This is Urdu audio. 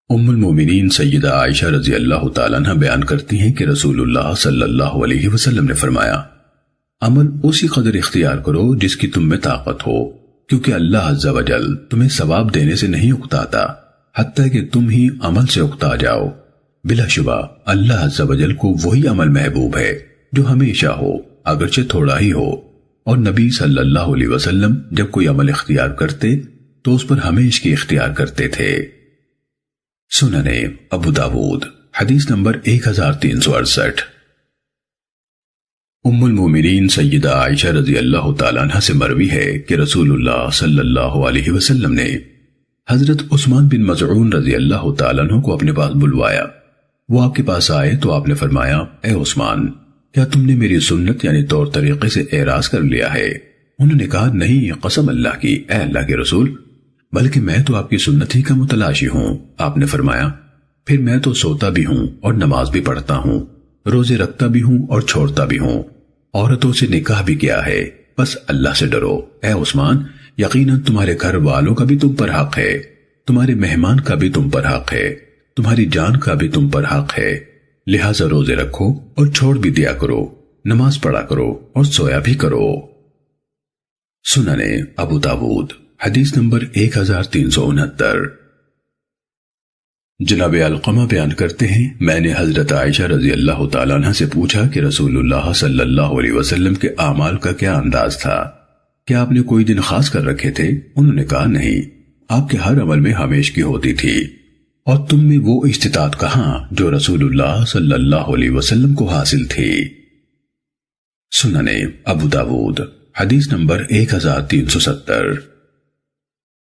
ام المومنین سیدہ عائشہ رضی اللہ تعالیٰ عنہ بیان کرتی ہیں کہ رسول اللہ صلی اللہ علیہ وسلم نے فرمایا، عمل اسی قدر اختیار کرو جس کی تم میں طاقت ہو، کیونکہ اللہ عز و جل تمہیں ثواب دینے سے نہیں اکتاتا حتیٰ کہ تم ہی عمل سے اکتا جاؤ۔ بلا شبہ اللہ عز و جل کو وہی عمل محبوب ہے جو ہمیشہ ہو اگرچہ تھوڑا ہی ہو، اور نبی صلی اللہ علیہ وسلم جب کوئی عمل اختیار کرتے تو اس پر ہمیش کی اختیار کرتے تھے۔ سننے ابو داود حدیث نمبر 1368۔ ام المومنین سیدہ عائشہ رضی اللہ تعالیٰ عنہ سے مروی ہے کہ رسول اللہ صلی اللہ علیہ وسلم نے حضرت عثمان بن مظعون رضی اللہ تعالیٰ عنہ کو اپنے پاس بلوایا۔ وہ آپ کے پاس آئے تو آپ نے فرمایا، اے عثمان، کیا تم نے میری سنت یعنی طور طریقے سے اعراض کر لیا ہے؟ انہوں نے کہا، نہیں قسم اللہ کی اے اللہ کے رسول، بلکہ میں تو آپ کی سنت ہی کا متلاشی ہوں۔ آپ نے فرمایا، پھر میں تو سوتا بھی ہوں اور نماز بھی پڑھتا ہوں، روزے رکھتا بھی ہوں اور چھوڑتا بھی ہوں، عورتوں سے نکاح بھی کیا ہے، بس اللہ سے ڈرو۔ اے عثمان، یقیناً تمہارے گھر والوں کا بھی تم پر حق ہے، تمہارے مہمان کا بھی تم پر حق ہے، تمہاری جان کا بھی تم پر حق ہے، لہٰذا روزے رکھو اور چھوڑ بھی دیا کرو، نماز پڑھا کرو اور سویا بھی کرو۔ سننے ابو داود حدیث نمبر 1369۔ جناب علقمہ بیان کرتے ہیں، میں نے حضرت عائشہ رضی اللہ تعالیٰ عنہ سے پوچھا کہ رسول اللہ صلی اللہ علیہ وسلم کے اعمال کا کیا انداز تھا؟ کیا آپ نے کوئی دن خاص کر رکھے تھے؟ انہوں نے کہا، نہیں، آپ کے ہر عمل میں ہمیش کی ہوتی تھی، اور تم میں وہ استطاعت کہاں جو رسول اللہ صلی اللہ علیہ وسلم کو حاصل تھی۔ سننے ابو داود حدیث نمبر 1370۔